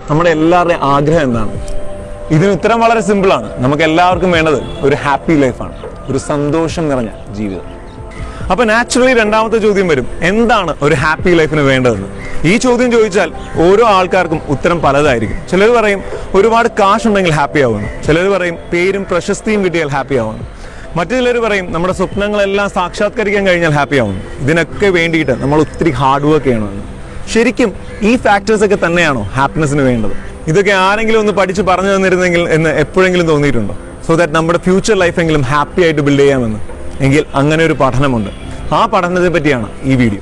നമ്മുടെ എല്ലാവരുടെയും ആഗ്രഹം എന്താണ്? ഇതിന് ഉത്തരം വളരെ സിമ്പിളാണ്. നമുക്ക് എല്ലാവർക്കും വേണ്ടത് ഒരു ഹാപ്പി ലൈഫാണ്, ഒരു സന്തോഷം നിറഞ്ഞ ജീവിതം. അപ്പൊ നാച്ചുറലി രണ്ടാമത്തെ ചോദ്യം വരും, എന്താണ് ഒരു ഹാപ്പി ലൈഫിന് വേണ്ടതെന്ന്. ഈ ചോദ്യം ചോദിച്ചാൽ ഓരോ ആൾക്കാർക്കും ഉത്തരം പലതായിരിക്കും. ചിലർ പറയും ഒരുപാട് കാശ് ഉണ്ടെങ്കിൽ ഹാപ്പി ആവുന്നു, ചിലർ പറയും പേരും പ്രശസ്തിയും കിട്ടിയാൽ ഹാപ്പി ആവുന്നു, മറ്റു ചിലർ പറയും നമ്മുടെ സ്വപ്നങ്ങളെല്ലാം സാക്ഷാത്കരിക്കാൻ കഴിഞ്ഞാൽ ഹാപ്പി ആവുന്നു. ഇതിനൊക്കെ വേണ്ടിയിട്ട് നമ്മൾ ഒത്തിരി ഹാർഡ് വർക്ക് ചെയ്യണമെന്ന്. ശരിക്കും ഈ ഫാക്ടേഴ്സ് ഒക്കെ തന്നെയാണോ ഹാപ്പിനെസ്സിന് വേണ്ടത്? ഇതൊക്കെ ആരെങ്കിലും ഒന്ന് പഠിച്ച് പറഞ്ഞു തന്നിരുന്നെങ്കിൽ എന്ന് എപ്പോഴെങ്കിലും തോന്നിയിട്ടുണ്ടോ? സോ ദാറ്റ് നമ്മുടെ ഫ്യൂച്ചർ ലൈഫെങ്കിലും ഹാപ്പി ആയിട്ട് ബിൽഡ് ചെയ്യാമെന്ന്. എങ്കിൽ അങ്ങനെ ഒരു പഠനമുണ്ട്. ആ പഠനത്തെ പറ്റിയാണ് ഈ വീഡിയോ.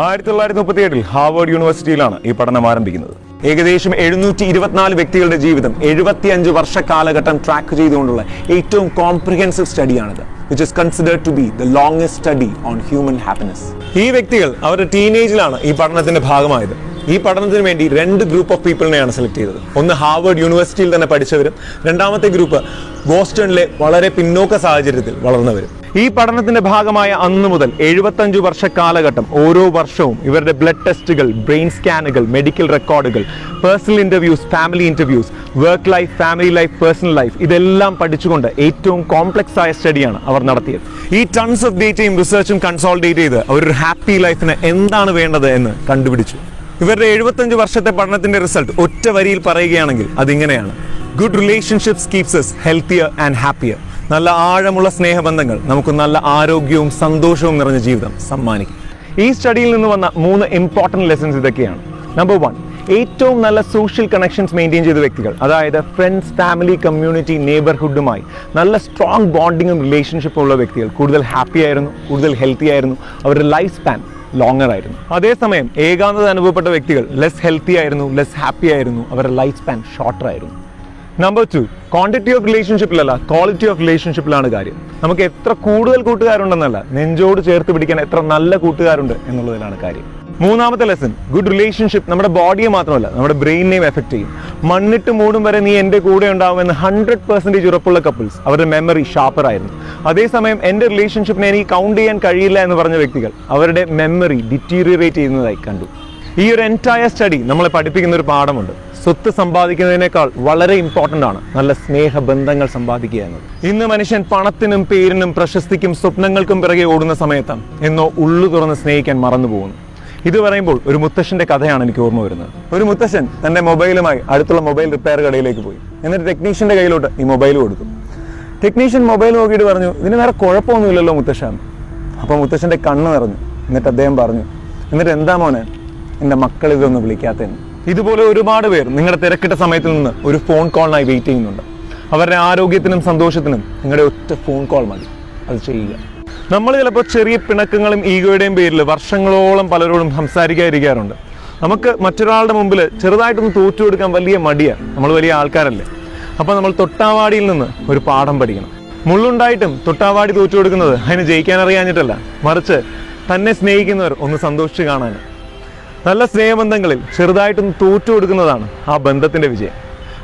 1937 ഹാർവേഡ് യൂണിവേഴ്സിറ്റിയിലാണ് ഈ പഠനം ആരംഭിക്കുന്നത്. ഏകദേശം 724 വ്യക്തികളുടെ ജീവിതം 75 വർഷ കാലഘട്ടം ട്രാക്ക് ചെയ്തുകൊണ്ടുള്ള ഏറ്റവും comprehensive സ്റ്റഡിയാണിത്, which is considered to be the longest study on human happiness. ഈ വ്യക്തികൾ അവരുടെ ടീനേജിലാണ് ഈ പഠനത്തിന്റെ ഭാഗമായത്. ഈ പഠനത്തിന് വേണ്ടി 2 ഗ്രൂപ്പ് ഓഫ് പീപ്പിളിനെയാണ് സെലക്ട് ചെയ്തത്. ഒന്ന് ഹാർവേഡ് യൂണിവേഴ്സിറ്റിയിൽ തന്നെ പഠിച്ചവരും, രണ്ടാമത്തെ ഗ്രൂപ്പ് ബോസ്റ്റണിലെ വളരെ പിന്നോക്ക സാഹചര്യത്തിൽ വളർന്നവരും. ഈ പഠനത്തിന്റെ ഭാഗമായ അന്ന് മുതൽ 75 വർഷ കാലഘട്ടം ഓരോ വർഷവും ഇവരുടെ ബ്ലഡ് ടെസ്റ്റുകൾ, ബ്രെയിൻ സ്കാനുകൾ, മെഡിക്കൽ റെക്കോർഡുകൾ, personal interviews, family interviews, work life, family life, personal life, ഇതെല്ലാം പഠിച്ചുകൊണ്ട് ഏറ്റവും കോംപ്ലക്സ് ആയ സ്റ്റഡിയാണ് അവർ നടത്തിയത്. ഈ ടൺസ് ഓഫ് ഡേറ്റയും റിസർച്ചും കൺസോളിഡേറ്റ് ചെയ്ത് അവരൊരു ഹാപ്പി ലൈഫിന് എന്താണ് വേണ്ടത് എന്ന് കണ്ടുപിടിച്ചു. ഇവരുടെ 75 വർഷത്തെ പഠനത്തിന്റെ റിസൾട്ട് ഒറ്റ വരിയിൽ പറയുകയാണെങ്കിൽ അതിങ്ങനെയാണ്: good relationships keeps us healthier and happier. നല്ല ആഴമുള്ള സ്നേഹബന്ധങ്ങൾ നമുക്ക് നല്ല ആരോഗ്യവും സന്തോഷവും നിറഞ്ഞ ജീവിതം സമ്മാനിക്കും. ഈ സ്റ്റഡിയിൽ നിന്ന് വന്ന 3 ഇമ്പോർട്ടന്റ് ലെസൺസ് ഇതൊക്കെയാണ്. നമ്പർ 1, ഏറ്റവും നല്ല സോഷ്യൽ കണക്ഷൻസ് മെയിൻറ്റെയിൻ ചെയ്ത വ്യക്തികൾ, അതായത് ഫ്രണ്ട്സ്, ഫാമിലി, കമ്മ്യൂണിറ്റി, നെയ്ബർഹുഡുമായി നല്ല സ്ട്രോങ് ബോണ്ടിങ്ങും റിലേഷൻഷിപ്പും ഉള്ള വ്യക്തികൾ കൂടുതൽ ഹാപ്പി ആയിരുന്നു, കൂടുതൽ ഹെൽത്തി ആയിരുന്നു, അവരുടെ ലൈഫ് സ്പാൻ ലോങ്ങർ ആയിരുന്നു. അതേസമയം ഏകാന്തത അനുഭവപ്പെട്ട വ്യക്തികൾ ലെസ് ഹെൽത്തി ആയിരുന്നു, ലെസ് ഹാപ്പി ആയിരുന്നു, അവരുടെ ലൈഫ് സ്പാൻ ഷോർട്ടർ ആയിരുന്നു. നമ്പർ 2, ക്വാണ്ടിറ്റി ഓഫ് റിലേഷൻഷിപ്പിലല്ല, ക്വാളിറ്റി ഓഫ് റിലേഷൻഷിപ്പിലാണ് കാര്യം. നമുക്ക് എത്ര കൂടുതൽ കൂട്ടുകാരുണ്ടെന്നല്ല, നെഞ്ചോട് ചേർത്ത് പിടിക്കാൻ എത്ര നല്ല കൂട്ടുകാരുണ്ട് എന്നുള്ളതിലാണ് കാര്യം. മൂന്നാമത്തെ ലെസൺ, ഗുഡ് റിലേഷൻഷിപ്പ് നമ്മുടെ ബോഡിയെ മാത്രമല്ല നമ്മുടെ ബ്രെയിനിനെയും എഫക്ട് ചെയ്യും. മണ്ണിട്ട് മൂടും വരെ നീ എൻ്റെ കൂടെ ഉണ്ടാവുമെന്ന് 100% ഉറപ്പുള്ള കപ്പിൾസ് അവരുടെ മെമ്മറി ഷാർപ്പർ ആയിരുന്നു. അതേസമയം എൻ്റെ റിലേഷൻഷിപ്പിനെ എനിക്ക് കൗണ്ട് ചെയ്യാൻ കഴിയില്ല എന്ന് പറഞ്ഞ വ്യക്തികൾ അവരുടെ മെമ്മറി ഡിറ്റീരിയറേറ്റ് ചെയ്യുന്നതായി കണ്ടു. ഈ ഒരു എൻറ്റയർ സ്റ്റഡി നമ്മളെ പഠിപ്പിക്കുന്ന ഒരു പാഠമുണ്ട്. സ്വത്ത് സമ്പാദിക്കുന്നതിനേക്കാൾ വളരെ ഇമ്പോർട്ടൻ്റ് ആണ് നല്ല സ്നേഹബന്ധങ്ങൾ സമ്പാദിക്കുക എന്നത്. ഇന്ന് മനുഷ്യൻ പണത്തിനും പേരിനും പ്രശസ്തിക്കും സ്വപ്നങ്ങൾക്കും പിറകെ ഓടുന്ന സമയത്ത് എന്നോ ഉള്ളു തുറന്ന് സ്നേഹിക്കാൻ മറന്നു പോകുന്നു. ഇത് പറയുമ്പോൾ ഒരു മുത്തശ്ശന്റെ കഥയാണ് എനിക്ക് ഓർമ്മ വരുന്നത്. ഒരു മുത്തശ്ശൻ തന്റെ മൊബൈലുമായി അടുത്തുള്ള മൊബൈൽ റിപ്പയർ കടയിലേക്ക് പോയി. എന്നിട്ട് ടെക്നീഷ്യന്റെ കയ്യിലോട്ട് ഈ മൊബൈൽ കൊടുത്തു. ടെക്നീഷ്യൻ മൊബൈൽ നോക്കിയിട്ട് പറഞ്ഞു, ഇതിന് വേറെ കുഴപ്പമൊന്നുമില്ലല്ലോ മുത്തശ്ശൻ. അപ്പോൾ മുത്തശ്ശന്റെ കണ്ണ് നിറഞ്ഞു. എന്നിട്ട് അദ്ദേഹം പറഞ്ഞു, എന്നിട്ട് എന്താ മോനെ എൻ്റെ മക്കൾ ഇതൊന്ന് വിളിക്കാത്തതെന്ന്. ഇതുപോലെ ഒരുപാട് പേർ നിങ്ങളുടെ തിരക്കിട്ട സമയത്തിൽ നിന്ന് ഒരു ഫോൺ കോളിനായി വെയിറ്റ് ചെയ്യുന്നുണ്ട്. അവരുടെ ആരോഗ്യത്തിനും സന്തോഷത്തിനും നിങ്ങളുടെ ഒറ്റ ഫോൺ കോൾ മതി. അത് ചെയ്യുക. നമ്മൾ ചിലപ്പോൾ ചെറിയ പിണക്കങ്ങളും ഈഗോയുടെയും പേരിൽ വർഷങ്ങളോളം പലരോടും സംസാരിക്കാതിരിക്കാറുണ്ട്. നമുക്ക് മറ്റൊരാളുടെ മുമ്പിൽ ചെറുതായിട്ടൊന്ന് തോറ്റു കൊടുക്കാൻ വലിയ മടിയാണ്. നമ്മൾ വലിയ ആൾക്കാരല്ലേ. അപ്പോൾ നമ്മൾ തൊട്ടാവാടിയിൽ നിന്ന് ഒരു പാഠം പഠിക്കണം. മുള്ളുണ്ടായിട്ടും തൊട്ടാവാടി തോറ്റു കൊടുക്കുന്നത് അതിന് ജയിക്കാൻ അറിയാഞ്ഞിട്ടല്ല, മറിച്ച് തന്നെ സ്നേഹിക്കുന്നവർ ഒന്ന് സന്തോഷിച്ച് കാണാൻ. നല്ല സ്നേഹബന്ധങ്ങളിൽ ചെറുതായിട്ടൊന്ന് തോറ്റു കൊടുക്കുന്നതാണ് ആ ബന്ധത്തിന്റെ വിജയം.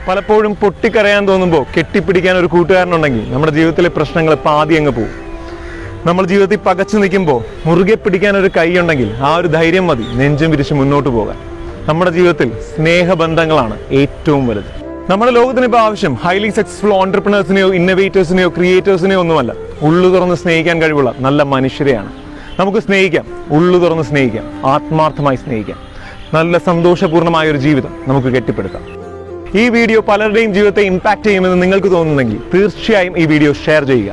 പലപ്പോഴും പൊട്ടിക്കരയാൻ തോന്നുമ്പോൾ കെട്ടിപ്പിടിക്കാൻ ഒരു കൂട്ടുകാരനുണ്ടെങ്കിൽ നമ്മുടെ ജീവിതത്തിലെ പ്രശ്നങ്ങൾ പാതി അങ്ങ് പോകും. നമ്മൾ ജീവിതത്തിൽ പകച്ചു നിൽക്കുമ്പോൾ മുറുകെ പിടിക്കാൻ ഒരു കൈയുണ്ടെങ്കിൽ ആ ഒരു ധൈര്യം മതി നെഞ്ചും വിരിച്ച് മുന്നോട്ട് പോകാൻ. നമ്മുടെ ജീവിതത്തിൽ സ്നേഹബന്ധങ്ങളാണ് ഏറ്റവും വലുത്. നമ്മുടെ ലോകത്തിന് ഇപ്പോൾ ആവശ്യം ഹൈലി സക്സസ്ഫുൾ ഓൺട്രപ്രണേഴ്സിനെയോ ഇന്നോവേറ്റേഴ്സിനെയോ ക്രിയേറ്റേഴ്സിനെയോ ഒന്നുമല്ല, ഉള്ളു തുറന്ന് സ്നേഹിക്കാൻ കഴിവുള്ള നല്ല മനുഷ്യരെയാണ്. നമുക്ക് സ്നേഹിക്കാം, ഉള്ളു തുറന്ന് സ്നേഹിക്കാം, ആത്മാർത്ഥമായി സ്നേഹിക്കാം. നല്ല സന്തോഷപൂർണ്ണമായ ഒരു ജീവിതം നമുക്ക് കെട്ടിപ്പടുക്കാം. ഈ വീഡിയോ പലരുടെയും ജീവിതത്തെ ഇമ്പാക്ട് ചെയ്യുമെന്ന് നിങ്ങൾക്ക് തോന്നുന്നെങ്കിൽ തീർച്ചയായും ഈ വീഡിയോ ഷെയർ ചെയ്യുക.